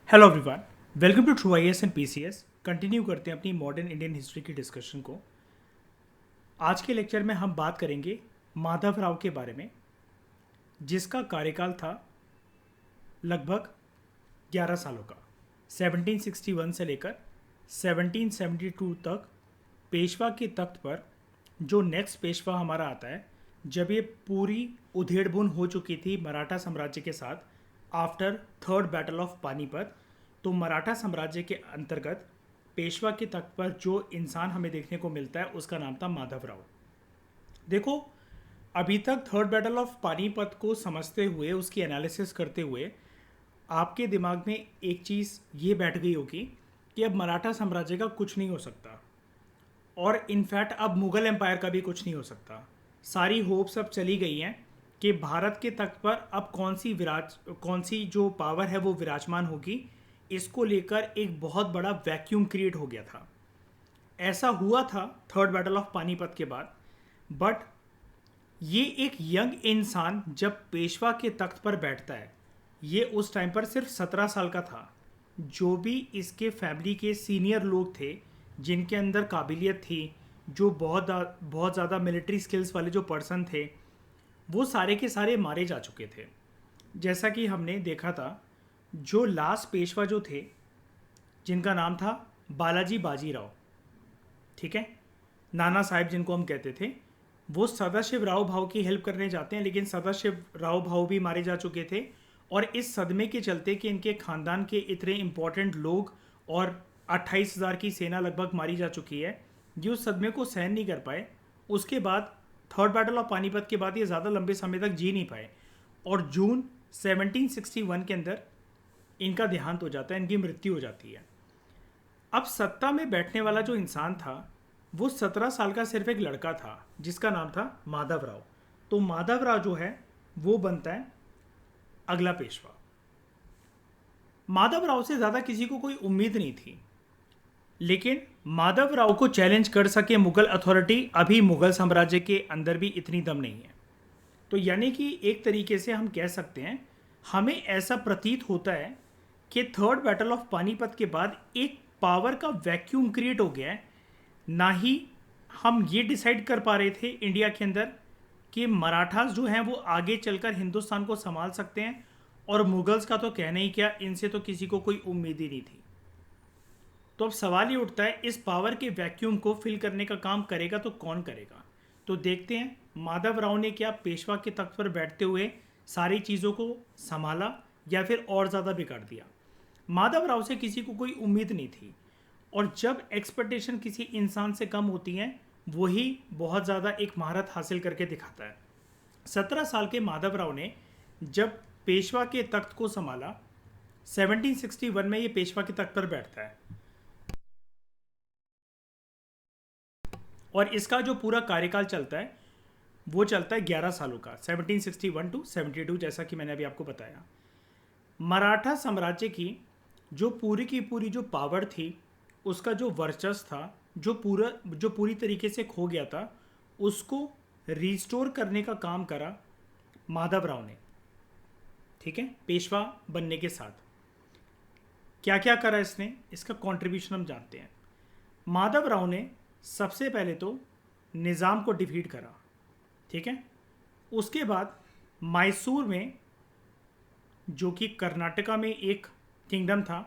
Hello everyone, welcome to true IAS and PCS. Continue करते हैं अपनी मॉडर्न इंडियन हिस्ट्री की डिस्कशन को। आज के लेक्चर में हम बात करेंगे माधव राव के बारे में, जिसका कार्यकाल था लगभग 11 सालों का, 1761 से लेकर 1772 तक। पेशवा के तख्त पर जो नेक्स्ट पेशवा हमारा आता है, जब ये पूरी उधेड़बुन हो चुकी थी मराठा साम्राज्य के साथ after third battle of Panipat, तो मराठा साम्राज्य के अंतर्गत पेशवा के तख्त पर जो इंसान हमें देखने को मिलता है उसका नाम था माधवराव। देखो, अभी तक थर्ड बैटल ऑफ पानीपत को समझते हुए, उसकी एनालिसिस करते हुए आपके दिमाग में एक चीज़ ये बैठ गई होगी कि अब मराठा साम्राज्य का कुछ नहीं हो सकता, और इनफैक्ट अब मुग़ल एम्पायर का भी कुछ नहीं हो सकता। सारी होप्स अब चली गई हैं कि भारत के तख्त पर अब कौन सी जो पावर है वो विराजमान होगी। इसको लेकर एक बहुत बड़ा वैक्यूम क्रिएट हो गया था। ऐसा हुआ था थर्ड बैटल ऑफ पानीपत के बाद, बट ये एक यंग इंसान जब पेशवा के तख्त पर बैठता है, ये उस टाइम पर सिर्फ 17 साल का था। जो भी इसके फैमिली के सीनियर लोग थे जिनके अंदर काबिलियत थी, जो बहुत ज़्यादा मिलिट्री स्किल्स वाले जो पर्सन थे, वो सारे के सारे मारे जा चुके थे। जैसा कि हमने देखा था, जो लास्ट पेशवा जो थे, जिनका नाम था बालाजी बाजीराव, ठीक है, नाना साहेब जिनको हम कहते थे, वो सदाशिव राव भाव की हेल्प करने जाते हैं, लेकिन सदाशिव राव भाव भी मारे जा चुके थे। और इस सदमे के चलते कि इनके खानदान के इतने इंपॉर्टेंट लोग और 28,000 की सेना लगभग मारी जा चुकी है, ये उस सदमे को सहन नहीं कर पाए। उसके बाद थर्ड बैटल ऑफ पानीपत के बाद ये ज़्यादा लंबे समय तक जी नहीं पाए, और जून 1761 के अंदर इनका देहांत हो जाता है, इनकी मृत्यु हो जाती है। अब सत्ता में बैठने वाला जो इंसान था, वो 17 साल का सिर्फ एक लड़का था जिसका नाम था माधवराव। तो माधवराव जो है वो बनता है अगला पेशवा। माधवराव से ज़्यादा किसी को कोई उम्मीद नहीं थी, लेकिन माधवराव को चैलेंज कर सके मुगल अथॉरिटी अभी मुगल साम्राज्य के अंदर भी इतनी दम नहीं है। तो यानी कि एक तरीके से हम कह सकते हैं, हमें ऐसा प्रतीत होता है कि थर्ड बैटल ऑफ पानीपत के बाद एक पावर का वैक्यूम क्रिएट हो गया है। ना ही हम ये डिसाइड कर पा रहे थे इंडिया के अंदर कि मराठास जो हैं वो आगे चलकर हिंदुस्तान को संभाल सकते हैं, और मुगल्स का तो कहना ही क्या, इनसे तो किसी को कोई उम्मीद ही नहीं थी। तो अब सवाल ये उठता है, इस पावर के वैक्यूम को फिल करने का काम करेगा तो कौन करेगा। तो देखते हैं माधवराव ने क्या पेशवा के तख्त पर बैठते हुए सारी चीज़ों को संभाला या फिर और ज़्यादा बिगाड़ दिया। माधवराव से किसी को कोई उम्मीद नहीं थी, और जब एक्सपेक्टेशन किसी इंसान से कम होती हैं, वही बहुत ज़्यादा एक महारत हासिल करके दिखाता है। 17 साल के माधवराव ने जब पेशवा के तख्त को संभाला, 1761 में ये पेशवा के तख्त पर बैठता है, और इसका जो पूरा कार्यकाल चलता है वो चलता है 11 सालों का, 1761 टू 72, जैसा कि मैंने अभी आपको बताया। मराठा साम्राज्य की जो पूरी की पूरी जो पावर थी, उसका जो वर्चस्व था, जो पूरी तरीके से खो गया था, उसको रिस्टोर करने का काम करा माधवराव ने, ठीक है, पेशवा बनने के साथ। क्या क्या करा इसने, इसका कंट्रीब्यूशन हम जानते हैं। माधवराव ने सबसे पहले तो निज़ाम को डिफीट करा, ठीक है। उसके बाद मैसूर में, जो कि कर्नाटका में एक किंगडम था,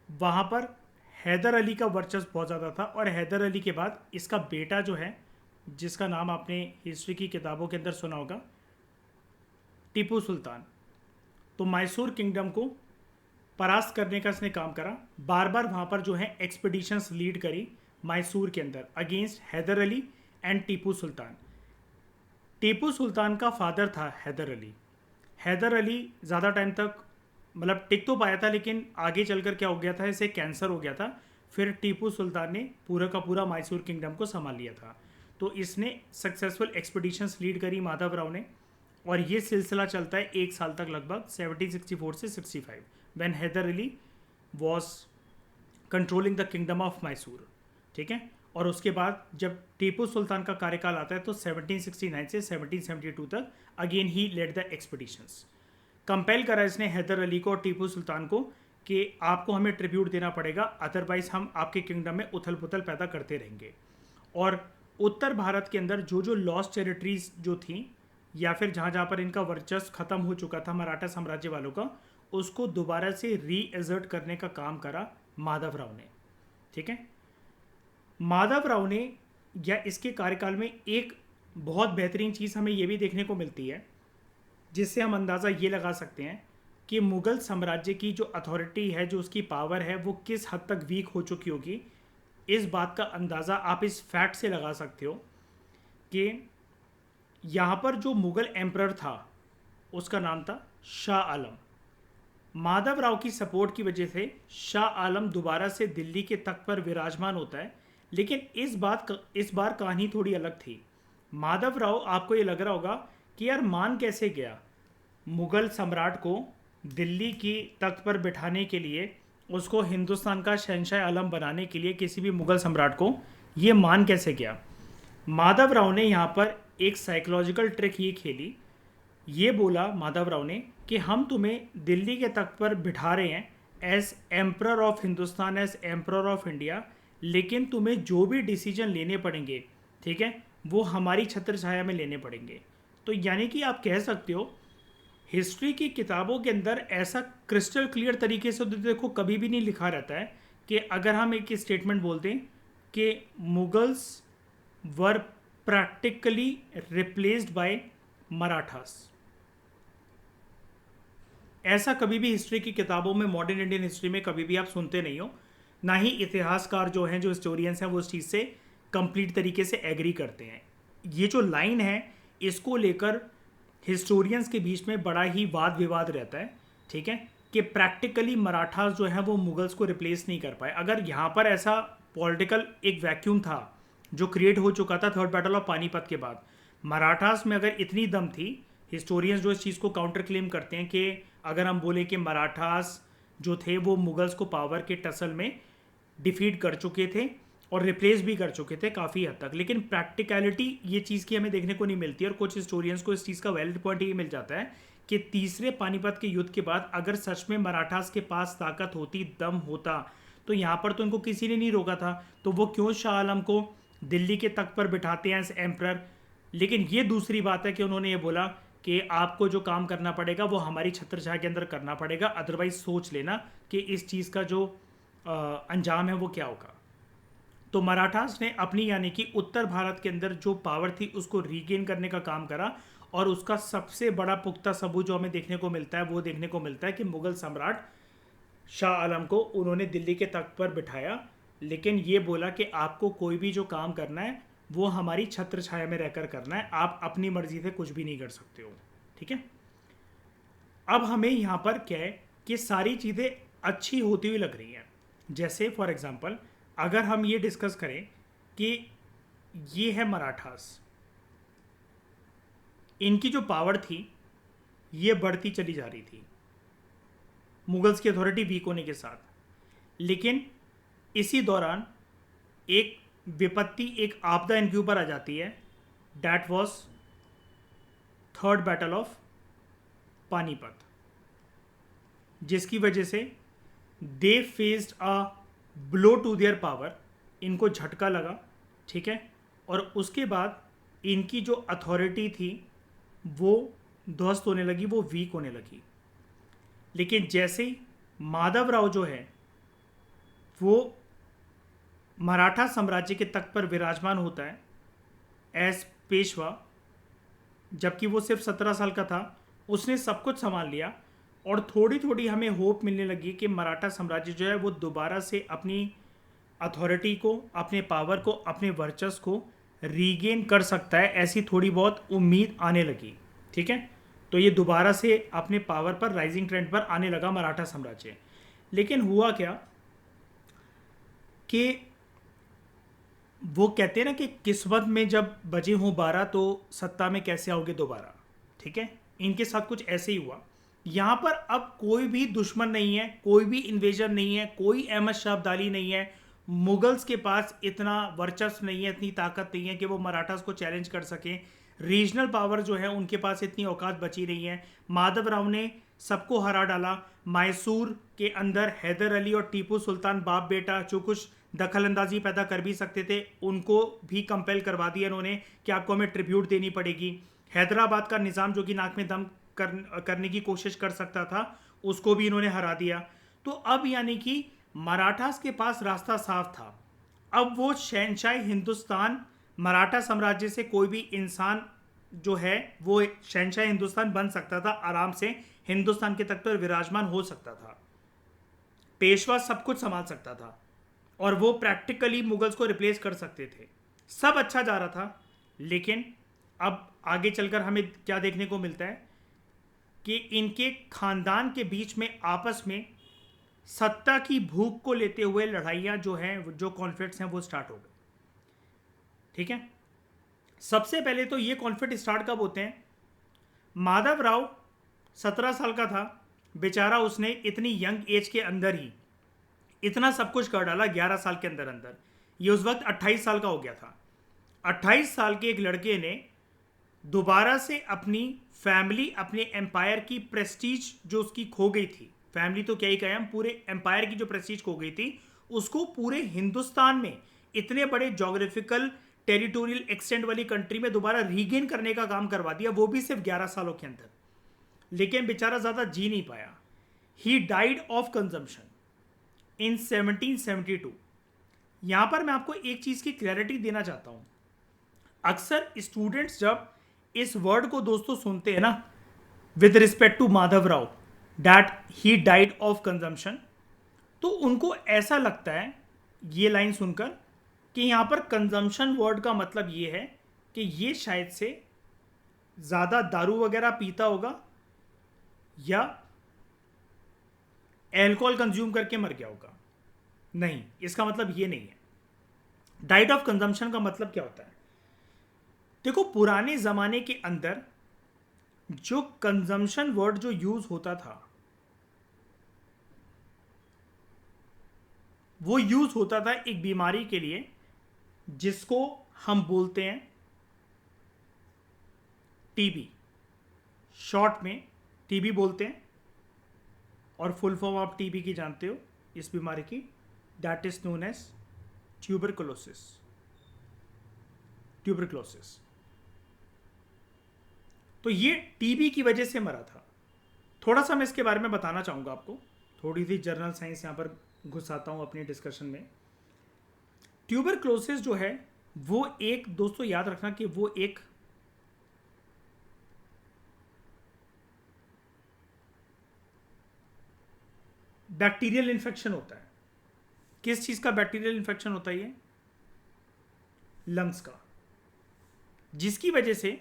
वहाँ पर हैदर अली का वर्चस्व बहुत ज़्यादा था। और हैदर अली के बाद इसका बेटा जो है, जिसका नाम आपने हिस्ट्री की किताबों के अंदर सुना होगा, टीपू सुल्तान। तो मैसूर किंगडम को परास्त करने का इसने काम करा। बार बार वहाँ पर जो है एक्सपीडिशंस लीड करी मैसूर के अंदर अगेंस्ट हैदर अली एंड टीपू सुल्तान। टीपू सुल्तान का फादर था हैदर अली। हैदर अली ज़्यादा टाइम तक मतलब टिक तो पाया था, लेकिन आगे चलकर क्या हो गया था, इसे कैंसर हो गया था। फिर टीपू सुल्तान ने पूरा का पूरा मैसूर किंगडम को संभाल लिया था। तो इसने सक्सेसफुल एक्सपीडिशंस लीड करी माधवराव ने, और ये सिलसिला चलता है 1 साल तक, लगभग 1764 से 65, when Hyder Ali was controlling the kingdom of Mysore, ठीक है। और उसके बाद जब टीपू सुल्तान का कार्यकाल आता है, तो 1769 से 1772 तक again he led the expeditions. Compel करा इसने हैदर अली को और टीपू सुल्तान को कि आपको हमें ट्रिब्यूट देना पड़ेगा, अदरवाइज हम आपके किंगडम में उथल पुथल पैदा करते रहेंगे। और उत्तर भारत के अंदर जो जो लॉस्ट टेरिटरीज जो थी, या फिर जहाँ जहाँ पर इनका वर्चस्व खत्म हो चुका था मराठा साम्राज्य वालों का, उसको दोबारा से रीएजर्ट करने का काम करा माधवराव ने। ठीक है, माधवराव ने या इसके कार्यकाल में एक बहुत बेहतरीन चीज़ हमें यह भी देखने को मिलती है, जिससे हम अंदाज़ा ये लगा सकते हैं कि मुग़ल साम्राज्य की जो अथॉरिटी है, जो उसकी पावर है, वो किस हद तक वीक हो चुकी होगी। इस बात का अंदाज़ा आप इस फैक्ट से लगा सकते हो कि यहाँ पर जो मुग़ल एम्परर था उसका नाम था शाह आलम। माधवराव की सपोर्ट की वजह से शाह आलम दोबारा से दिल्ली के तख्त पर विराजमान होता है। लेकिन इस बार कहानी थोड़ी अलग थी। माधवराव, आपको ये लग रहा होगा कि यार मान कैसे गया, मुग़ल सम्राट को दिल्ली की तख्त पर बिठाने के लिए, उसको हिंदुस्तान का शहंशाह आलम बनाने के लिए किसी भी मुग़ल सम्राट को ये मान कैसे गया। माधवराव ने यहाँ पर एक साइकोलॉजिकल ट्रिक ये खेली। ये बोला माधवराव ने कि हम तुम्हें दिल्ली के तख्त पर बिठा रहे हैं as emperor of Hindustan, as emperor of India, लेकिन तुम्हें जो भी डिसीजन लेने पड़ेंगे, ठीक है, वो हमारी छत्र छाया में लेने पड़ेंगे। तो यानी कि आप कह सकते हो हिस्ट्री की किताबों के अंदर ऐसा क्रिस्टल क्लियर तरीके से तो देखो कभी भी नहीं लिखा रहता है कि अगर हम एक स्टेटमेंट बोलते हैं कि Mughals were practically replaced by Marathas, ऐसा कभी भी हिस्ट्री की किताबों में, मॉडर्न इंडियन हिस्ट्री में कभी भी आप सुनते नहीं हो। ना ही इतिहासकार जो हैं, जो हिस्टोरियंस हैं, वो उस चीज़ से कंप्लीट तरीके से एग्री करते हैं। ये जो लाइन है, इसको लेकर हिस्टोरियंस के बीच में बड़ा ही वाद विवाद रहता है। ठीक है, कि प्रैक्टिकली मराठास जो है वो मुगल्स को रिप्लेस नहीं कर पाए। अगर यहाँ पर ऐसा पॉलिटिकल एक वैक्यूम था जो क्रिएट हो चुका था थर्ड बैटल ऑफ पानीपत के बाद, मराठास में अगर इतनी दम थी, हिस्टोरियंस जो इस चीज़ को काउंटर क्लेम करते हैं कि अगर हम बोले कि मराठास जो थे वो मुगल्स को पावर के टसल में डिफीट कर चुके थे और रिप्लेस भी कर चुके थे काफ़ी हद तक, लेकिन प्रैक्टिकलिटी ये चीज़ की हमें देखने को नहीं मिलती। और कुछ हिस्टोरियंस को इस चीज़ का वैलिड पॉइंट ये मिल जाता है कि तीसरे पानीपत के युद्ध के बाद अगर सच में मराठास के पास ताकत होती, दम होता, तो यहाँ पर तो इनको किसी ने नहीं रोका था, तो वो क्यों शाह आलम को दिल्ली के तख्त पर बिठाते हैं एज एम्परर। लेकिन ये दूसरी बात है कि उन्होंने ये बोला कि आपको जो काम करना पड़ेगा वो हमारी छत्रछाया के अंदर करना पड़ेगा, अदरवाइज सोच लेना कि इस चीज़ का जो अंजाम है वो क्या होगा। तो मराठास ने अपनी यानी कि उत्तर भारत के अंदर जो पावर थी उसको रीगेन करने का काम करा। और उसका सबसे बड़ा पुख्ता सबूत जो हमें देखने को मिलता है वो देखने को मिलता है कि मुग़ल सम्राट शाह आलम को उन्होंने दिल्ली के तख्त पर बिठाया, लेकिन ये बोला कि आपको कोई भी जो काम करना है वो हमारी छत्र छाया में रहकर करना है, आप अपनी मर्जी से कुछ भी नहीं कर सकते हो। ठीक है, अब हमें यहाँ पर क्या है कि सारी चीज़ें अच्छी होती हुई लग रही हैं। जैसे फॉर एग्जांपल अगर हम ये डिस्कस करें कि ये है मराठास, इनकी जो पावर थी ये बढ़ती चली जा रही थी मुगल्स की अथॉरिटी वीक होने के साथ, लेकिन इसी दौरान एक विपत्ति, एक आपदा इनके ऊपर आ जाती है। That was third battle of Panipat, जिसकी वजह से they faced a blow to their power, इनको झटका लगा। ठीक है, और उसके बाद इनकी जो अथॉरिटी थी वो ध्वस्त होने लगी, वो वीक होने लगी। लेकिन जैसे ही माधवराव जो है वो मराठा साम्राज्य के तख्त पर विराजमान होता है एज पेशवा, जबकि वो सिर्फ 17 साल का था, उसने सब कुछ संभाल लिया और थोड़ी थोड़ी हमें होप मिलने लगी कि मराठा साम्राज्य जो है वो दोबारा से अपनी अथॉरिटी को, अपने पावर को, अपने वर्चस्व को रीगेन कर सकता है। ऐसी थोड़ी बहुत उम्मीद आने लगी। ठीक है, तो ये दोबारा से अपने पावर पर, राइजिंग ट्रेंड पर आने लगा मराठा साम्राज्य। लेकिन हुआ क्या कि वो कहते हैं ना कि किस्मत में जब बजे हों 12 तो सत्ता में कैसे आओगे दोबारा। ठीक है, इनके साथ कुछ ऐसे ही हुआ। यहाँ पर अब कोई भी दुश्मन नहीं है, कोई भी इन्वेजन नहीं है, कोई अहमद शाह अब्दाली नहीं है, मुगल्स के पास इतना वर्चस्व नहीं है, इतनी ताकत नहीं है कि वो मराठास को चैलेंज कर सकें। रीजनल पावर जो है उनके पास इतनी औकात बची नहीं है। माधवराव ने सबको हरा डाला। मैसूर के अंदर हैदर अली और टीपू सुल्तान बाप बेटा जो कुछ दखल अंदाजी पैदा कर भी सकते थे, उनको भी कंपेल करवा दिया इन्होंने कि आपको हमें ट्रिब्यूट देनी पड़ेगी। हैदराबाद का निज़ाम जो कि नाक में दम करने की कोशिश कर सकता था, उसको भी इन्होंने हरा दिया। तो अब यानी कि मराठास के पास रास्ता साफ था। अब वो शहंशाह हिंदुस्तान, मराठा साम्राज्य से कोई भी इंसान जो है वो शहंशाह हिंदुस्तान बन सकता था, आराम से हिंदुस्तान के तख्त पर विराजमान हो सकता था। पेशवा सब कुछ संभाल सकता था और वो प्रैक्टिकली मुगल्स को रिप्लेस कर सकते थे। सब अच्छा जा रहा था। लेकिन अब आगे चलकर हमें क्या देखने को मिलता है कि इनके खानदान के बीच में आपस में सत्ता की भूख को लेते हुए लड़ाइयाँ जो हैं, जो कॉन्फ्लिक्ट्स हैं, वो स्टार्ट हो गए। ठीक है, सबसे पहले तो ये कॉन्फ्लिक्ट स्टार्ट कब होते हैं? माधव राव 17 साल का था बेचारा, उसने इतनी यंग एज के अंदर ही इतना सब कुछ कर डाला 11 साल के अंदर अंदर। ये उस वक्त 28 साल का हो गया था। 28 साल के एक लड़के ने दोबारा से अपनी फैमिली, अपने एम्पायर की प्रेस्टीज जो उसकी खो गई थी, फैमिली तो क्या ही कहें हम, पूरे एम्पायर की जो प्रेस्टीज खो गई थी, उसको पूरे हिंदुस्तान में इतने बड़े जोग्राफिकल टेरिटोरियल एक्सटेंट वाली कंट्री में दोबारा रीगेन करने का काम करवा दिया, वो भी सिर्फ 11 सालों के अंदर। लेकिन बेचारा ज़्यादा जी नहीं पाया। ही डाइड ऑफ कंजम्पशन इन 1772। यहां पर मैं आपको एक चीज़ की क्लैरिटी देना चाहता हूं। अक्सर स्टूडेंट्स जब इस वर्ड को दोस्तों सुनते हैं ना, with respect to Madhav Rao, that he died of consumption, तो उनको ऐसा लगता है ये लाइन सुनकर कि यहां पर कंजम्पशन वर्ड का मतलब ये है कि ये शायद से ज़्यादा दारू वगैरह पीता होगा या एल्कोहल कंज्यूम करके मर गया होगा। नहीं, इसका मतलब ये नहीं है। डाइट ऑफ कंजम्पशन का मतलब क्या होता है? देखो, पुराने ज़माने के अंदर जो कंजम्पशन वर्ड जो यूज़ होता था, वो यूज़ होता था एक बीमारी के लिए जिसको हम बोलते हैं टीबी। शॉर्ट में टीबी बोलते हैं और फुल फॉर्म आप टीबी की जानते हो इस बीमारी की, that is known as tuberculosis. Tuberculosis, तो ये टीबी की वजह से मरा था। थोड़ा सा मैं इसके बारे में बताना चाहूँगा आपको, थोड़ी सी जर्नल साइंस यहाँ पर घुसाता हूँ अपनी डिस्कशन में। ट्यूबरकुलोसिस जो है वो एक, दोस्तों याद रखना कि वो एक बैक्टीरियल इन्फेक्शन होता है। किस चीज़ का बैक्टीरियल इन्फेक्शन होता है? ये लंग्स का, जिसकी वजह से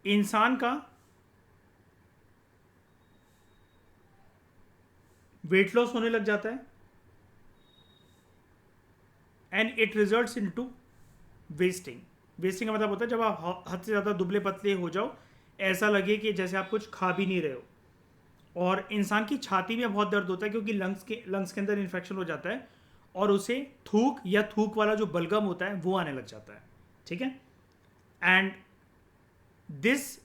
इंसान का वेट लॉस होने लग जाता है and it results into wasting. Wasting का मतलब होता है जब आप हद से ज़्यादा दुबले पतले हो जाओ, ऐसा लगे कि जैसे आप कुछ खा भी नहीं रहे हो, और इंसान की छाती में बहुत दर्द होता है क्योंकि लंग्स के अंदर इन्फेक्शन हो जाता है और उसे थूक या थूक वाला जो बलगम होता है वो आने लग जाता है। ठीक है, and this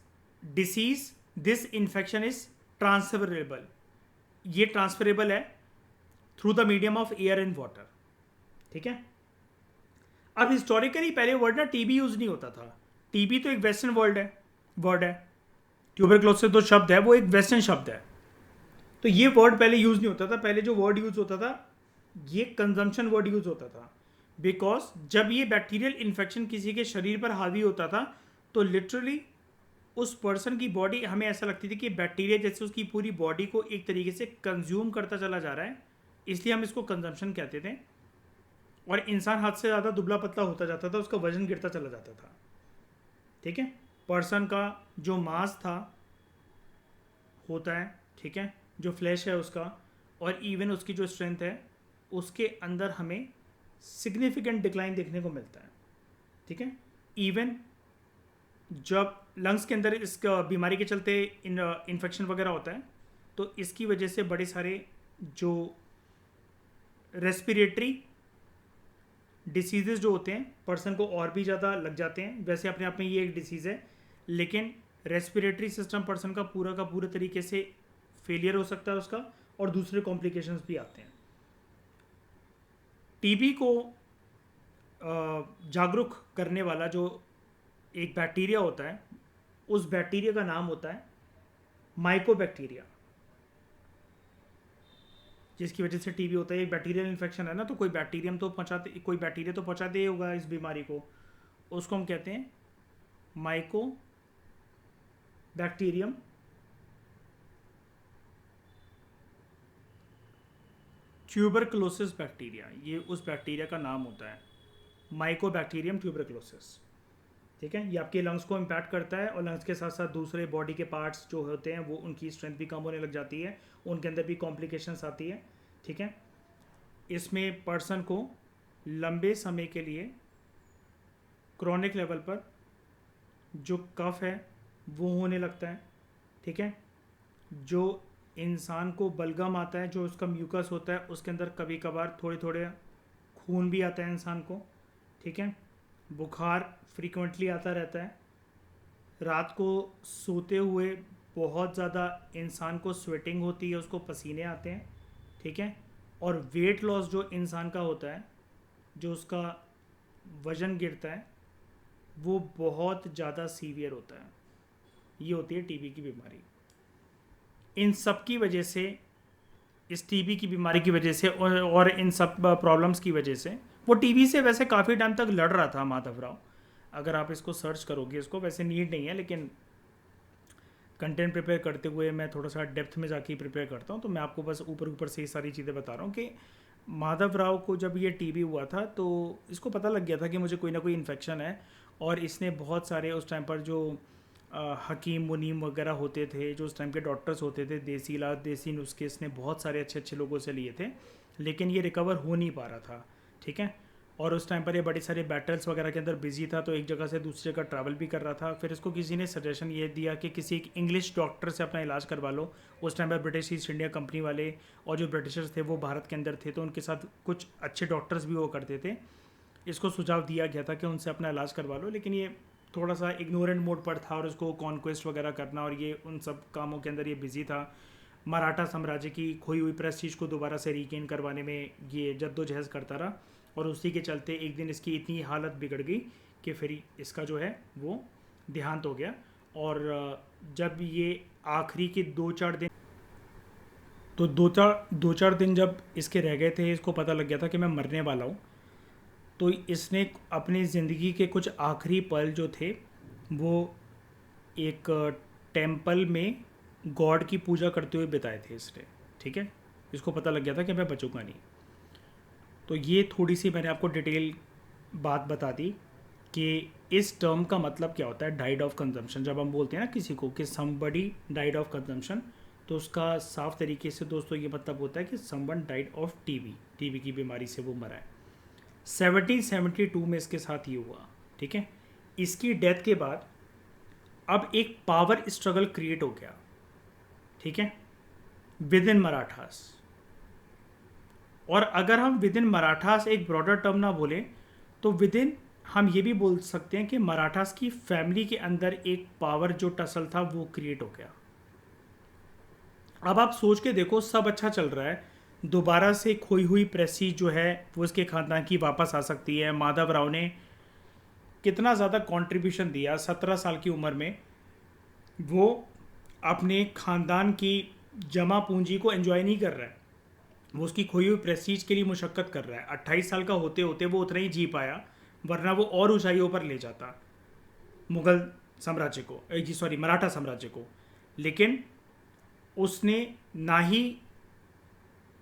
disease, this infection is transferable. ये ट्रांसफरेबल है through the medium of air and water. ठीक है, अब हिस्टोरिकली पहले वर्ड ना टीबी यूज नहीं होता था। टीबी तो एक वेस्टर्न वर्ड है। ट्यूबरकुलोसिस जो शब्द है वो एक वेस्टर्न शब्द है, तो ये वर्ड पहले यूज नहीं होता था। पहले जो वर्ड यूज होता था ये कंजम्पशन वर्ड यूज होता था, बिकॉज जब ये बैक्टीरियल इन्फेक्शन किसी के शरीर पर हावी होता था तो लिटरली उस पर्सन की बॉडी, हमें ऐसा लगती थी कि बैक्टीरिया जैसे उसकी पूरी बॉडी को एक तरीके से कंज्यूम करता चला जा रहा है, इसलिए हम इसको कंजम्पशन कहते थे। और इंसान हद से ज़्यादा दुबला पतला होता जाता था, उसका वजन गिरता चला जाता था। ठीक है, पर्सन का जो मांस था होता है, ठीक है, जो फ्लैश है उसका, और इवन उसकी जो स्ट्रेंथ है, उसके अंदर हमें सिग्निफिकेंट डिक्लाइन देखने को मिलता है। ठीक है, इवन जब लंग्स के अंदर इस बीमारी के चलते इन्फेक्शन वगैरह होता है तो इसकी वजह से बड़े सारे जो रेस्पिरेटरी डिसीजेज जो होते हैं पर्सन को और भी ज़्यादा लग जाते हैं। वैसे अपने आप में ये एक डिसीज़ है, लेकिन रेस्पिरेटरी सिस्टम पर्सन का पूरे तरीके से फेलियर हो सकता है उसका, और दूसरे कॉम्प्लिकेशंस भी आते हैं। टीबी को जागरूक करने वाला जो एक बैक्टीरिया होता है, उस बैक्टीरिया का नाम होता है माइकोबैक्टीरिया, जिसकी वजह से टीबी होता है। एक बैक्टीरियल इन्फेक्शन है ना, तो कोई बैक्टीरिया तो पहुंचाते ही होगा इस बीमारी को, उसको हम कहते हैं माइको बैक्टीरियम ट्यूबरक्लोसिस बैक्टीरिया, ये उस बैक्टीरिया का नाम होता है, माइकोबैक्टीरियम ट्यूबरक्लोसिस। ठीक है, ये आपके लंग्स को इम्पैक्ट करता है, और लंग्स के साथ साथ दूसरे बॉडी के पार्ट्स जो होते हैं वो उनकी स्ट्रेंथ भी कम होने लग जाती है, उनके अंदर भी कॉम्प्लिकेशंस आती है। ठीक है, इसमें पर्सन को लंबे समय के लिए क्रॉनिक लेवल पर जो कफ है वो होने लगता है। ठीक है, जो इंसान को बलगम आता है, जो उसका म्यूकस होता है उसके अंदर कभी कभार थोड़े थोड़े खून भी आता है इंसान को। ठीक है, बुखार फ्रीक्वेंटली आता रहता है, रात को सोते हुए बहुत ज़्यादा इंसान को स्वेटिंग होती है, उसको पसीने आते हैं। ठीक है, और वेट लॉस जो इंसान का होता है, जो उसका वज़न गिरता है, वो बहुत ज़्यादा सीवियर होता है। ये होती है टीबी की बीमारी। इन सब की वजह से, इस टीबी की बीमारी की वजह से और इन सब प्रॉब्लम्स की वजह से, वो टीबी से वैसे काफ़ी टाइम तक लड़ रहा था माधवराव। अगर आप इसको सर्च करोगे, इसको वैसे नीड नहीं है, लेकिन कंटेंट प्रिपेयर करते हुए मैं थोड़ा सा डेप्थ में जाके प्रिपेयर करता हूँ, तो मैं आपको बस ऊपर ऊपर से ये सारी चीज़ें बता रहा हूँ कि माधवराव को जब ये टीबी हुआ था तो इसको पता लग गया था कि मुझे कोई ना कोई इन्फेक्शन है, और इसने बहुत सारे उस टाइम पर जो हकीम मुनीम वगैरह होते थे, जो उस टाइम के डॉक्टर्स होते थे, देसी इलाज देसी नुस्खे इसने बहुत सारे अच्छे अच्छे लोगों से लिए थे, लेकिन ये रिकवर हो नहीं पा रहा था। ठीक है, और उस टाइम पर ये बड़ी सारे बैटल्स वगैरह के अंदर बिजी था, तो एक जगह से दूसरी जगह ट्रैवल भी कर रहा था। फिर इसको किसी ने सजेशन ये दिया कि किसी एक इंग्लिश डॉक्टर से अपना इलाज करवा लो। उस टाइम पर ब्रिटिश ईस्ट इंडिया कंपनी वाले और जो ब्रिटिशर्स थे वो भारत के अंदर थे, तो उनके साथ कुछ अच्छे डॉक्टर्स भी वो करते थे। इसको सुझाव दिया गया था कि उनसे अपना इलाज करवा लो, लेकिन ये थोड़ा सा इग्नोरेंट मोड पर था, और उसको कॉन्क्वेस्ट वगैरह करना और ये उन सब कामों के अंदर ये बिजी था। मराठा साम्राज्य की खोई हुई प्रेस्टीज को दोबारा से रिगेन करवाने में ये जद्दोजहद करता रहा, और उसी के चलते एक दिन इसकी इतनी हालत बिगड़ गई कि फिर इसका जो है वो देहांत हो गया। और जब ये आखिरी के दो चार दिन जब इसके रह गए थे, इसको पता लग गया था कि मैं मरने वाला हूँ, तो इसने अपनी ज़िंदगी के कुछ आखिरी पल जो थे वो एक टेम्पल में गॉड की पूजा करते हुए बिताए थे इसने। ठीक है, इसको पता लग गया था कि मैं बचूंगा नहीं। तो ये थोड़ी सी मैंने आपको डिटेल बात बता दी कि इस टर्म का मतलब क्या होता है, डाइड ऑफ कंजम्पशन। जब हम बोलते हैं ना किसी को कि समबडी डाइड ऑफ कंजम्पशन, तो उसका साफ तरीके से दोस्तों ये मतलब होता है कि समवन डाइड ऑफ टीबी की बीमारी से वो मरा है। 1772 में इसके साथ ये हुआ। ठीक है, इसकी डेथ के बाद अब एक पावर स्ट्रगल क्रिएट हो गया। ठीक है, विद इन मराठास। और अगर हम विद इन मराठास एक ब्रॉडर टर्म ना बोलें, तो विद इन हम ये भी बोल सकते हैं कि मराठास की फैमिली के अंदर एक पावर जो टसल था वो क्रिएट हो गया। अब आप सोच के देखो, सब अच्छा चल रहा है, दोबारा से खोई हुई प्रेस्टीज जो है वो इसके खानदान की वापस आ सकती है। माधवराव ने कितना ज़्यादा कंट्रीब्यूशन दिया, 17 साल की उम्र में वो अपने खानदान की जमा पूंजी को एंजॉय नहीं कर रहा है, वो उसकी खोई हुई प्रेस्टीज के लिए मुशक्कत कर रहा है। 28 साल का होते होते वो उतना ही जी पाया, वरना वो और ऊंचाइयों पर ले जाता मुगल साम्राज्य को, मराठा साम्राज्य को। लेकिन उसने ना ही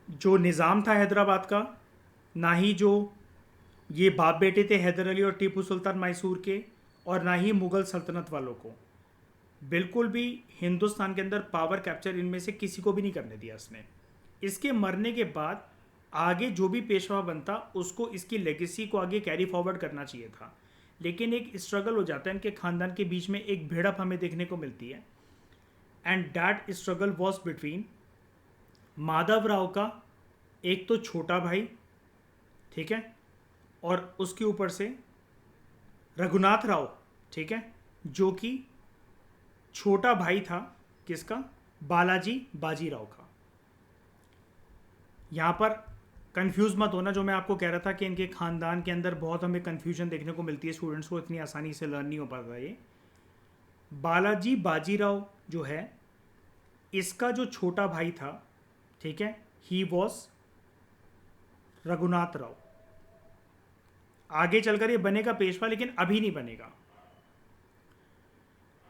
जो निज़ाम था हैदराबाद का, ना ही जो ये बाप बेटे थे हैदर अली और टीपू सुल्तान मैसूर के, और ना ही मुग़ल सल्तनत वालों को, बिल्कुल भी हिंदुस्तान के अंदर पावर कैप्चर इनमें से किसी को भी नहीं करने दिया इसने। इसके मरने के बाद आगे जो भी पेशवा बनता उसको इसकी लेगेसी को आगे कैरी फॉरवर्ड करना चाहिए था, लेकिन एक स्ट्रगल हो जाता है इनके खानदान के बीच में, एक भिड़प हमें देखने को मिलती है। And that struggle was between Madhavrao का एक तो छोटा भाई, ठीक है, और उसके ऊपर से रघुनाथ राव, ठीक है, जो कि छोटा भाई था किसका? बालाजी बाजीराव का। यहाँ पर कंफ्यूज मत होना, जो मैं आपको कह रहा था कि इनके खानदान के अंदर बहुत हमें कंफ्यूजन देखने को मिलती है, स्टूडेंट्स को इतनी आसानी से लर्न नहीं हो पाता ये। बालाजी बाजीराव जो है, इसका जो छोटा भाई था, ठीक है, ही वॉज रघुनाथ राव। आगे चलकर ये बनेगा पेशवा, लेकिन अभी नहीं बनेगा।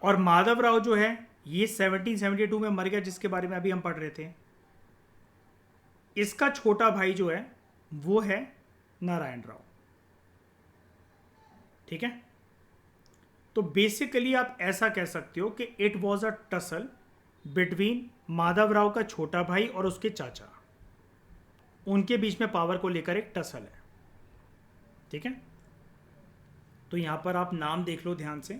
और माधव राव जो है, ये 1772 में मर गया, जिसके बारे में अभी हम पढ़ रहे थे। इसका छोटा भाई जो है वो है नारायण राव, ठीक है। तो बेसिकली आप ऐसा कह सकते हो कि it was a tussle between Madhav Rao का छोटा भाई और उसके चाचा। उनके बीच में पावर को लेकर एक टसल है, ठीक है। तो यहां पर आप नाम देख लो ध्यान से।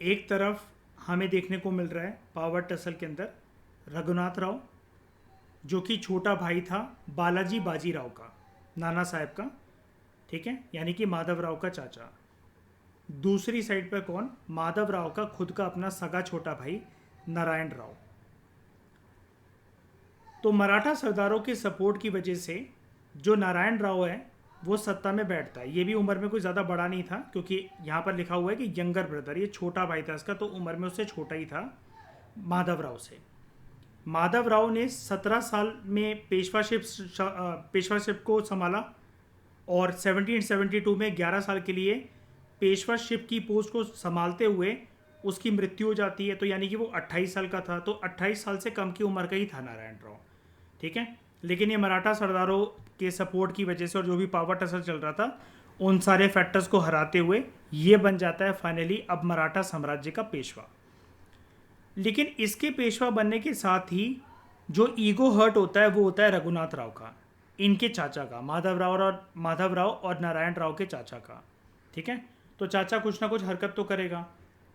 एक तरफ हमें देखने को मिल रहा है पावर टसल के अंदर रघुनाथ राव, जो कि छोटा भाई था बालाजी बाजीराव का, नाना साहब का, ठीक है, यानी कि माधव राव का चाचा। दूसरी साइड पर कौन? माधव राव का खुद का अपना सगा छोटा भाई नारायण राव। तो मराठा सरदारों के सपोर्ट की वजह से जो नारायण राव है वो सत्ता में बैठता है। ये भी उम्र में कोई ज़्यादा बड़ा नहीं था, क्योंकि यहाँ पर लिखा हुआ है कि यंगर ब्रदर, ये छोटा भाई था इसका, तो उम्र में उससे छोटा ही था माधव राव से। माधव राव ने 17 साल में पेशवाशिप को संभाला और 1772 में 11 साल के लिए पेशवाशिप की पोस्ट को संभालते हुए उसकी मृत्यु हो जाती है। तो यानी कि वो 28 साल का था, तो 28 साल से कम की उम्र का ही था नारायण राव, ठीक है। लेकिन ये मराठा सरदारों के सपोर्ट की वजह से और जो भी पावर टसल चल रहा था, उन सारे फैक्टर्स को हराते हुए ये बन जाता है फाइनली अब मराठा साम्राज्य का पेशवा। लेकिन इसके पेशवा बनने के साथ ही जो ईगो हर्ट होता है वो होता है रघुनाथ राव का, इनके चाचा का, माधव राव और नारायण राव के चाचा का, ठीक है। तो चाचा कुछ ना कुछ हरकत तो करेगा।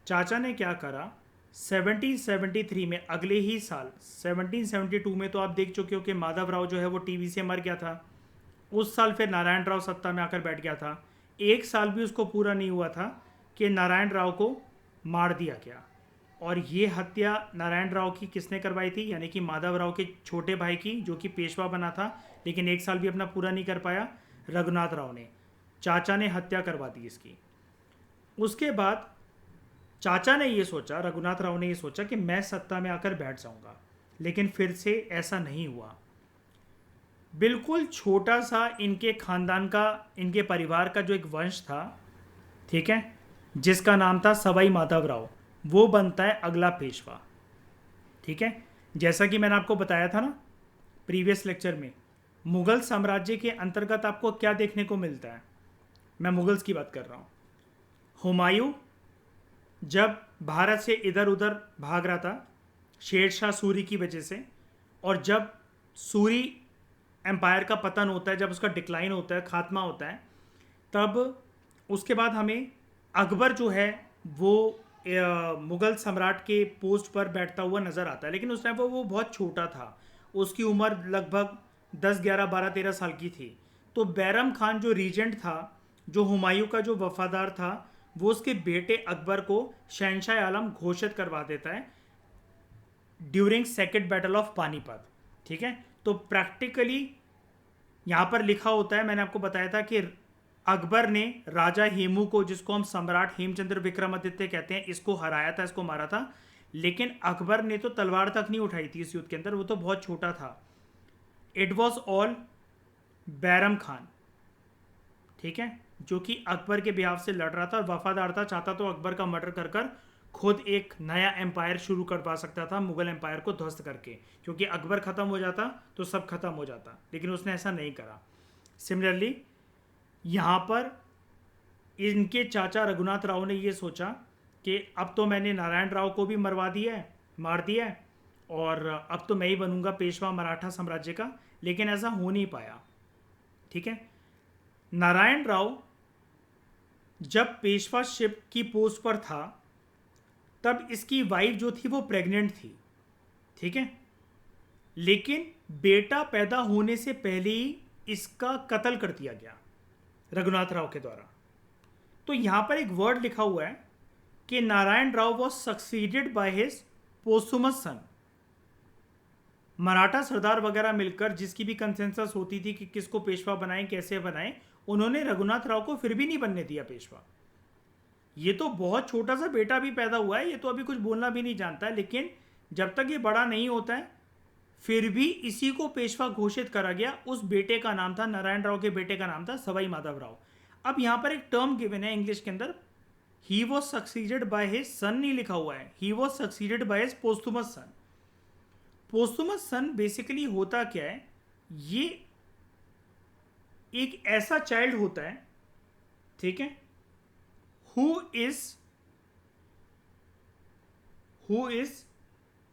चाचा ने क्या करा, 1773 में, अगले ही साल 1772 में, तो आप देख चुके हो कि माधव राव जो है वो टीवी से मर गया था। उस साल फिर नारायण राव सत्ता में आकर बैठ गया था। एक साल भी उसको पूरा नहीं हुआ था कि नारायण राव को मार दिया गया। और ये हत्या नारायण राव की किसने करवाई थी? यानी कि माधव राव के छोटे भाई की, जो कि पेशवा बना था, लेकिन एक साल भी अपना पूरा नहीं कर पाया, रघुनाथ राव ने। चाचा ने हत्या करवा दी इसकी। उसके बाद चाचा ने ये सोचा, रघुनाथ राव ने ये सोचा कि मैं सत्ता में आकर बैठ जाऊंगा, लेकिन फिर से ऐसा नहीं हुआ। बिल्कुल छोटा सा इनके खानदान का, इनके परिवार का जो एक वंश था, ठीक है, जिसका नाम था सवाई माधव राव, वो बनता है अगला पेशवा, ठीक है। जैसा कि मैंने आपको बताया था ना प्रीवियस लेक्चर में, मुगल साम्राज्य के अंतर्गत आपको क्या देखने को मिलता है? मैं मुगल्स की बात कर रहा हूँ। हुमायूं जब भारत से इधर उधर भाग रहा था शेरशाह सूरी की वजह से, और जब सूरी एम्पायर का पतन होता है, जब उसका डिक्लाइन होता है, खात्मा होता है, तब उसके बाद हमें अकबर जो है वो मुगल सम्राट के पोस्ट पर बैठता हुआ नज़र आता है। लेकिन उस टाइम पर वो बहुत छोटा था, उसकी उम्र लगभग 10, 11, 12, 13 साल की थी। तो बैरम खान जो रीजेंट था, जो हुमायूं का जो वफादार था, वो उसके बेटे अकबर को शहंशाह आलम घोषित करवा देता है during second battle of Panipat, ठीक है। तो प्रैक्टिकली यहाँ पर लिखा होता है, मैंने आपको बताया था कि अकबर ने राजा हेमू को, जिसको हम सम्राट हेमचंद्र विक्रमादित्य कहते हैं, इसको हराया था, इसको मारा था। लेकिन अकबर ने तो तलवार तक नहीं उठाई थी इस युद्ध के अंदर, वो तो बहुत छोटा था। It was all Bairam Khan, ठीक है, जो कि अकबर के बिहाफ से लड़ रहा था, वफादार था, चाहता तो अकबर का मर्डर कर कर खुद एक नया एम्पायर शुरू करवा सकता था, मुगल एम्पायर को ध्वस्त करके, क्योंकि अकबर ख़त्म हो जाता तो सब खत्म हो जाता। लेकिन उसने ऐसा नहीं करा। सिमिलरली यहाँ पर इनके चाचा रघुनाथ राव ने ये सोचा कि अब तो मैंने नारायण राव को भी मरवा दिया है, मार दिया है, और अब तो मैं ही बनूंगा पेशवा मराठा साम्राज्य का। लेकिन ऐसा हो नहीं पाया, ठीक है। नारायण राव जब पेशवाशिप की पोस्ट पर था, तब इसकी वाइफ जो थी वो प्रेग्नेंट थी, ठीक है। लेकिन बेटा पैदा होने से पहले ही इसका कत्ल कर दिया गया रघुनाथ राव के द्वारा। तो यहां पर एक वर्ड लिखा हुआ है कि Narayan Rao was succeeded by his posthumous son. Maratha सरदार वगैरह मिलकर जिसकी भी कंसेंसस होती थी कि किसको पेशवा बनाएं कैसे बनाएं, उन्होंने रघुनाथ राव को फिर भी नहीं बनने दिया पेशवा। ये तो बहुत छोटा सा बेटा भी पैदा हुआ है, ये तो अभी कुछ बोलना भी नहीं जानता है, लेकिन जब तक ये बड़ा नहीं होता है फिर भी इसी को पेशवा घोषित करा गया। उस बेटे का नाम था, नारायण राव के बेटे का नाम था सवाई माधव राव। अब यहां पर एक टर्म गिवन है इंग्लिश के अंदर, he was succeeded by his son नहीं लिखा हुआ है, he was succeeded by his posthumous son. Posthumous son basically होता क्या है, ये एक ऐसा चाइल्ड होता है, ठीक है, who is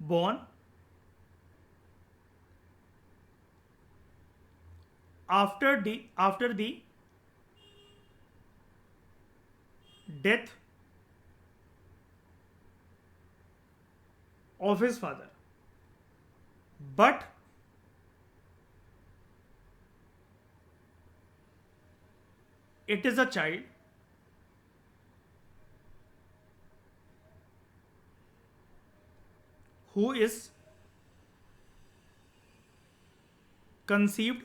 born after the death of his father, but it is a child who is conceived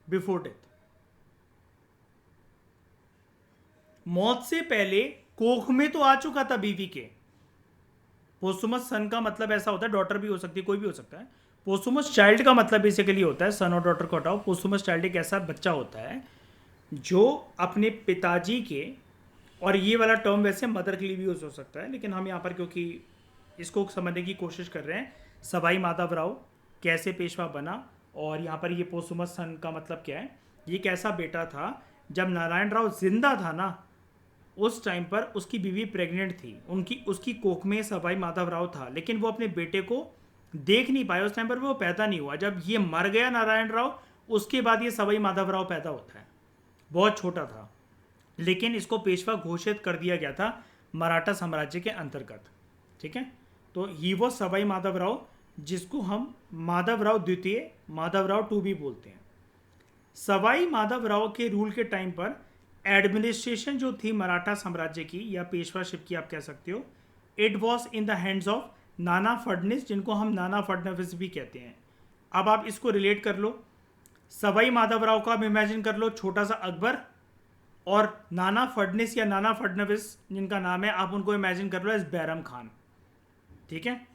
before death। मौत से पहले कोख में तो आ चुका था बीवी के। पोस्टुमस सन का मतलब ऐसा होता है, डॉटर भी हो सकती है, कोई भी हो सकता है। पोस्टुमस चाइल्ड का मतलब बेसिकली होता है, सन और डॉटर को हटाओ, पोस्टुमस चाइल्ड एक ऐसा बच्चा होता है जो अपने पिताजी के, और ये वाला टर्म वैसे मदर के लिए भी यूज हो सकता है, लेकिन हम यहाँ पर क्योंकि इसको समझने की कोशिश कर रहे हैं, सवाई माधव राव कैसे पेशवा बना, और यहाँ पर ये पोस्टुमस सन का मतलब क्या है, ये एक ऐसा बेटा था जब नारायण राव जिंदा था ना, उस टाइम पर उसकी बीवी प्रेग्नेंट थी, उसकी कोख में सवाई माधव राव था, लेकिन वो अपने बेटे को देख नहीं पाया उस टाइम पर, वो पैदा नहीं हुआ। जब ये मर गया नारायण राव, उसके बाद ये सवाई माधव राव पैदा होता है। बहुत छोटा था, लेकिन इसको पेशवा घोषित कर दिया गया था मराठा साम्राज्य के अंतर्गत, ठीक है। तो ही वो सवाई माधव राव, जिसको हम माधव राव द्वितीय, माधव राव टू भी बोलते हैं। सवाई माधव राव के रूल के टाइम पर एडमिनिस्ट्रेशन जो थी मराठा साम्राज्य की या पेशवाशिप की आप कह सकते हो, it was in the hands of Nana Phadnavis, जिनको हम नाना फडणवीस भी कहते हैं। अब आप इसको रिलेट कर लो, सवाई माधव राव का आप इमेजिन कर लो छोटा सा अकबर, और नाना फडणवीस या नाना फडणवीस जिनका नाम है, आप उनको इमेजिन कर लो एज बैरम खान, ठीक है।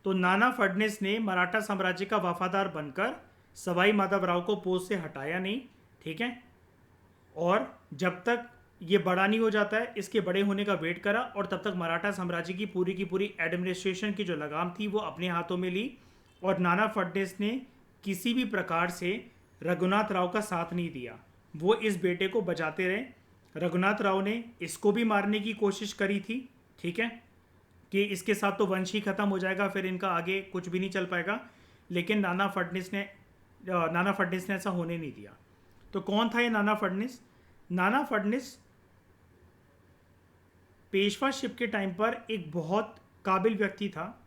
तो नाना फडणवीस ने मराठा साम्राज्य का वफादार बनकर सवाई माधव राव को पोस्ट से हटाया नहीं, ठीक है, और जब तक ये बड़ा नहीं हो जाता है इसके बड़े होने का वेट करा, और तब तक मराठा साम्राज्य की पूरी एडमिनिस्ट्रेशन की जो लगाम थी वो अपने हाथों में ली, और नाना फडणवीस ने किसी भी प्रकार से रघुनाथ राव का साथ नहीं दिया, वो इस बेटे को बचाते रहे। रघुनाथ राव ने इसको भी मारने की कोशिश करी थी, ठीक है, कि इसके साथ तो वंश ही खत्म हो जाएगा, फिर इनका आगे कुछ भी नहीं चल पाएगा, लेकिन नाना फडणवीस ने ऐसा होने नहीं दिया। तो कौन था ये नाना फडणवीस? नाना फडणवीस पेशवाशिप के टाइम पर एक बहुत काबिल व्यक्ति था,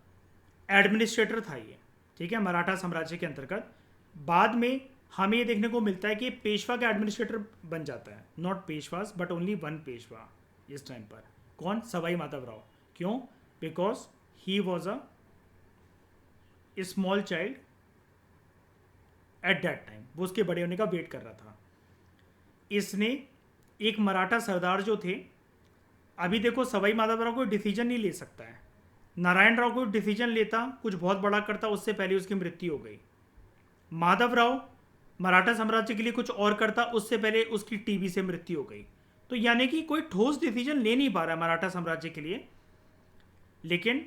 एडमिनिस्ट्रेटर था ये, ठीक है, मराठा साम्राज्य के अंतर्गत। बाद में हमें ये देखने को मिलता है कि पेशवा का एडमिनिस्ट्रेटर बन जाता है, not Peshwas but only one Peshwa इस टाइम पर। कौन? सवाई माधव राव। क्यों? Because he was a small child at that time, वो उसके बड़े होने का वेट कर रहा था। इसने एक मराठा सरदार जो थे, अभी देखो सवाई माधव राव कोई डिसीजन नहीं ले सकता है, नारायण राव कोई डिसीजन लेता, कुछ बहुत बड़ा करता, उससे पहले उसकी मृत्यु हो गई। माधव राव मराठा साम्राज्य के लिए कुछ और करता, उससे पहले उसकी टीबी से मृत्यु हो गई। तो यानी कि कोई ठोस डिसीजन ले नहीं पा रहा है मराठा साम्राज्य के लिए, लेकिन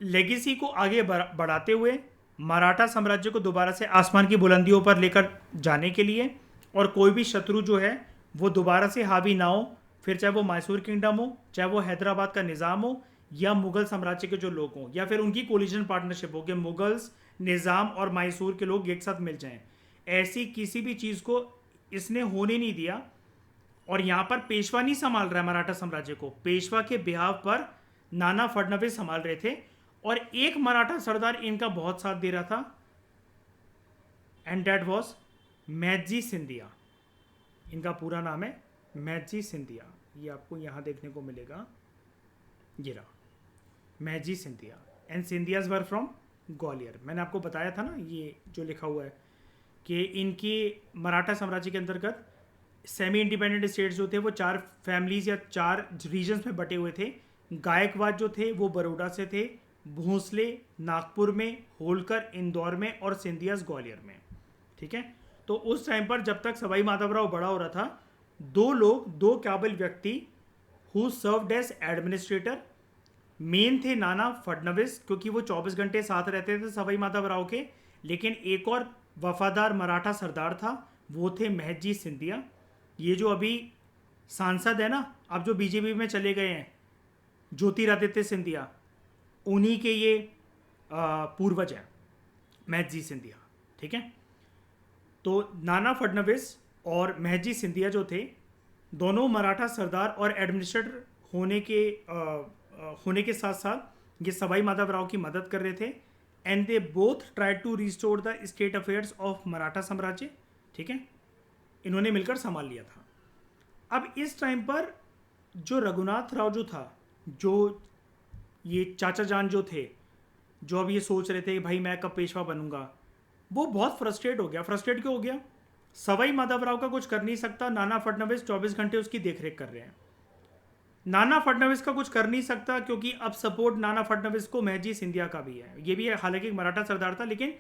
लेगेसी को आगे बढ़ाते हुए मराठा साम्राज्य को दोबारा से आसमान की बुलंदियों पर लेकर जाने के लिए, और कोई भी शत्रु जो है वो दोबारा से हावी ना हो, फिर चाहे वो मैसूर किंगडम हो, चाहे वो हैदराबाद का निज़ाम हो, या मुगल साम्राज्य के जो लोग हों, या फिर उनकी कोलिजन पार्टनरशिप हो कि मुगल्स, निज़ाम और मैसूर के लोग एक साथ मिल जाएं, ऐसी किसी भी चीज़ को इसने होने नहीं दिया। और यहाँ पर पेशवा नहीं संभाल रहा है मराठा साम्राज्य को, पेशवा के बिहाव पर नाना फडणवीस संभाल रहे थे, और एक मराठा सरदार इनका बहुत साथ दे रहा था, एंड दैट वाज मैजी सिंधिया। इनका पूरा नाम है मैजी सिंधिया। ये आपको यहाँ देखने को मिलेगा, ये रहा, Mahaji Scindia and Scindias were from Gwalior. मैंने आपको बताया था ना, ये जो लिखा हुआ है कि इनकी मराठा साम्राज्य के अंतर्गत सेमी इंडिपेंडेंट स्टेट्स जो थे वो 4 फैमिलीज या 4 रीजन्स में बटे हुए थे। गायकवाड़ जो थे वो बड़ौदा से थे, भोंसले नागपुर में, होलकर इंदौर में और सिंधियास ग्वालियर में। ठीक है, तो उस टाइम पर जब तक सवाई माधवराव बड़ा हो रहा था, 2 काबिल व्यक्ति who served as administrator, main थे नाना फडणवीस क्योंकि वो 24 घंटे साथ रहते थे सवाई माधवराव के, लेकिन एक और वफादार मराठा सरदार था, वो थे महजी सिंधिया। ये जो अभी सांसद है ना, अब जो बीजेपी में चले गए हैं, ज्योतिरादित्य सिंधिया, उन्हीं के ये पूर्वज हैं महजी सिंधिया। ठीक है, तो नाना फडणवीस और महजी सिंधिया जो थे, दोनों मराठा सरदार और एडमिनिस्ट्रेटर होने के साथ साथ ये सवाई माधवराव की मदद कर रहे थे। And they both try to restore the state affairs of Maratha साम्राज्य। ठीक है, इन्होंने मिलकर संभाल लिया था। अब इस टाइम पर जो रघुनाथ राव जो था, जो ये चाचा जान जो थे, जो अब ये सोच रहे थे कि भाई मैं कब पेशवा बनूंगा, वो बहुत फ्रस्ट्रेट हो गया। फ्रस्ट्रेट क्यों हो गया? सवाई माधवराव का कुछ कर नहीं सकता, नाना फडणवीस 24 घंटे उसकी देखरेख कर रहे हैं। नाना फडणवीस का कुछ कर नहीं सकता क्योंकि अब सपोर्ट नाना फडणवीस को महजी सिंधिया का भी है। ये भी है, हालांकि एक मराठा सरदार था, लेकिन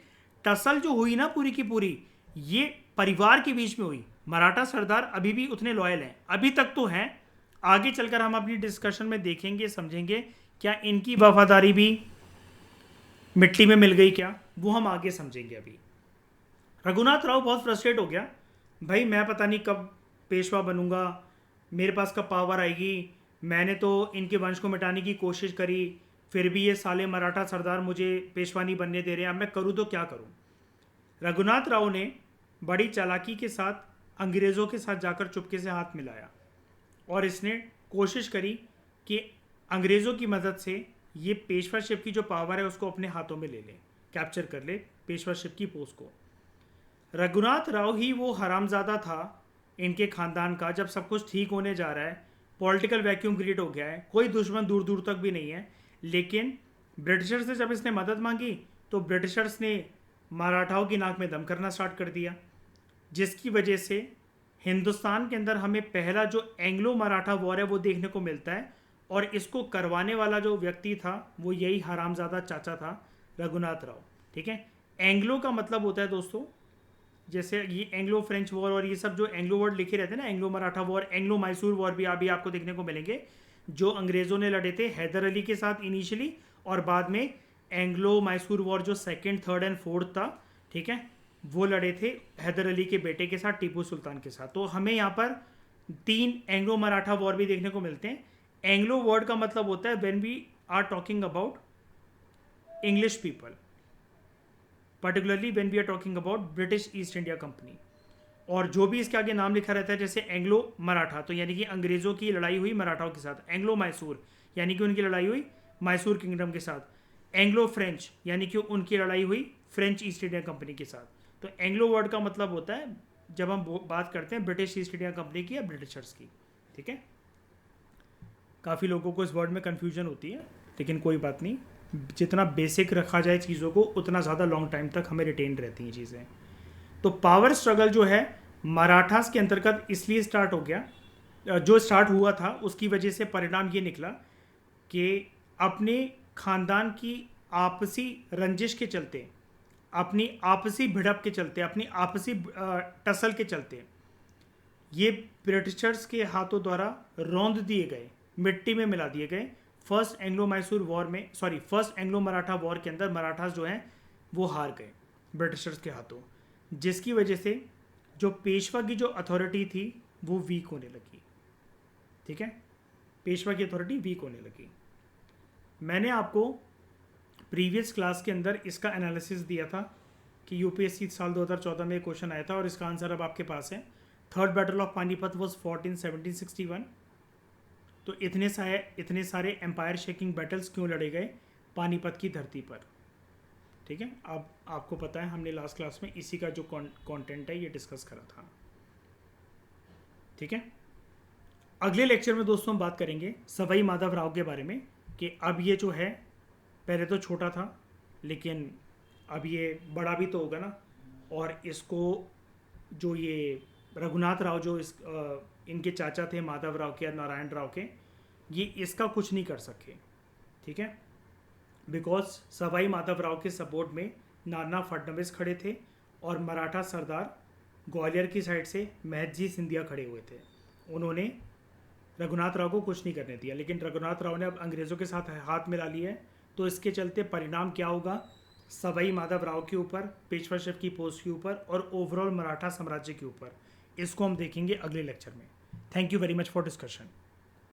टसल जो हुई ना पूरी की पूरी, ये परिवार के बीच में हुई। मराठा सरदार अभी भी उतने लॉयल हैं, अभी तक तो हैं। आगे चलकर हम अपनी डिस्कशन में देखेंगे, समझेंगे क्या इनकी वफादारी भी मिट्टी में मिल गई क्या, वो हम आगे समझेंगे। अभी रघुनाथ राव बहुत फ्रस्ट्रेट हो गया, भाई मैं पता नहीं कब पेशवा बनूंगा, मेरे पास कब पावर आएगी, मैंने तो इनके वंश को मिटाने की कोशिश करी, फिर भी ये साले मराठा सरदार मुझे पेशवा नहीं बनने दे रहे हैं, अब मैं करूँ तो क्या करूँ। रघुनाथ राव ने बड़ी चालाकी के साथ अंग्रेज़ों के साथ जाकर चुपके से हाथ मिलाया और इसने कोशिश करी कि अंग्रेज़ों की मदद से ये पेशवाशिप की जो पावर है उसको अपने हाथों में ले ले, कैप्चर कर ले पेशवाशिप की पोस्ट को। रघुनाथ राव ही वो हरामजादा था इनके ख़ानदान का, जब सब कुछ ठीक होने जा रहा है, पॉलिटिकल वैक्यूम क्रिएट हो गया है, कोई दुश्मन दूर दूर तक भी नहीं है, लेकिन ब्रिटिशर्स से जब इसने मदद मांगी तो ब्रिटिशर्स ने मराठाओं की नाक में दम करना स्टार्ट कर दिया, जिसकी वजह से हिंदुस्तान के अंदर हमें पहला जो एंग्लो मराठा वॉर है वो देखने को मिलता है। और इसको करवाने वाला जो व्यक्ति था वो यही हरामजादा चाचा था, रघुनाथ राव। ठीक है, एंग्लो का मतलब होता है दोस्तों, जैसे ये एंग्लो फ्रेंच वॉर और ये सब जो एंग्लो वर्ड लिखे रहते हैं ना, Anglo Maratha war, Anglo Mysore war भी अभी आपको देखने को मिलेंगे, जो अंग्रेज़ों ने लड़े थे हैदर अली के साथ इनिशियली, और बाद में एंग्लो मैसूर वॉर जो 2nd, 3rd एंड 4th था, ठीक है, वो लड़े थे हैदर अली के बेटे के साथ, टीपू सुल्तान के साथ। तो हमें यहाँ पर 3 एंग्लो मराठा वॉर भी देखने को मिलते हैं। एंग्लो वर्ड का मतलब होता है when we are talking about English people, particularly when we are talking about British East India Company. और जो भी इसके आगे नाम लिखा रहता है, जैसे एंग्लो मराठा, तो यानी कि अंग्रेज़ों की लड़ाई हुई मराठाओं के साथ। एंग्लो मैसूर यानी कि उनकी लड़ाई हुई मैसूर किंगडम के साथ। एंग्लो फ्रेंच यानी कि उनकी लड़ाई हुई फ्रेंच ईस्ट इंडिया कंपनी के साथ। तो एंग्लो वर्ड का मतलब होता है जब हम बात करते हैं ब्रिटिश ईस्ट इंडिया कंपनी की या ब्रिटिशर्स की। ठीक है, काफ़ी लोगों को इस वर्ड में कन्फ्यूजन होती है, लेकिन कोई बात नहीं, जितना बेसिक रखा जाए चीज़ों को उतना ज़्यादा लॉन्ग टाइम तक हमें रिटेन रहती हैं चीज़ें। तो पावर स्ट्रगल जो है मराठास के अंतर्गत इसलिए स्टार्ट हो गया, जो स्टार्ट हुआ था उसकी वजह से परिणाम ये निकला कि अपने ख़ानदान की आपसी रंजिश के चलते, अपनी आपसी भिड़प के चलते, अपनी आपसी टसल के चलते ये ब्रिटिशर्स के हाथों द्वारा रौंद दिए गए, मिट्टी में मिला दिए गए। फर्स्ट एंग्लो मैसूर वॉर में, फर्स्ट एंग्लो मराठा वॉर के अंदर मराठास जो हैं वो हार गए ब्रिटिशर्स के हाथों, जिसकी वजह से जो पेशवा की जो अथॉरिटी थी वो वीक होने लगी। ठीक है, पेशवा की अथॉरिटी वीक होने लगी। मैंने आपको प्रीवियस क्लास के अंदर इसका एनालिसिस दिया था कि यूपीएससी साल 2014 में क्वेश्चन आया था और इसका आंसर अब आपके पास है। Third battle of Panipat was fought in 1761। तो इतने सारे एम्पायर शेकिंग बैटल्स क्यों लड़े गए पानीपत की धरती पर। ठीक है, अब आपको पता है हमने लास्ट क्लास में इसी का जो कंटेंट है ये डिस्कस करा था। ठीक है, अगले लेक्चर में दोस्तों हम बात करेंगे सवाई माधवराव के बारे में कि अब ये जो है, पहले तो छोटा था लेकिन अब ये बड़ा भी तो होगा ना, और इसको जो ये रघुनाथ राव जो इनके चाचा थे माधवराव के या नारायण राव के, ये इसका कुछ नहीं कर सके, ठीक है, बिकॉज सवाई माधवराव के सपोर्ट में नाना फडणवीस खड़े थे और मराठा सरदार ग्वालियर की साइड से महजी सिंधिया खड़े हुए थे। उन्होंने रघुनाथ राव को कुछ नहीं करने दिया, लेकिन रघुनाथ राव ने अब अंग्रेज़ों के साथ हाथ मिला लिया है, तो इसके चलते परिणाम क्या होगा सवाई माधवराव के ऊपर, पेशवाशिप की पोस्ट के ऊपर और ओवरऑल मराठा साम्राज्य के ऊपर, इसको हम देखेंगे अगले लेक्चर में। Thank you very much for discussion.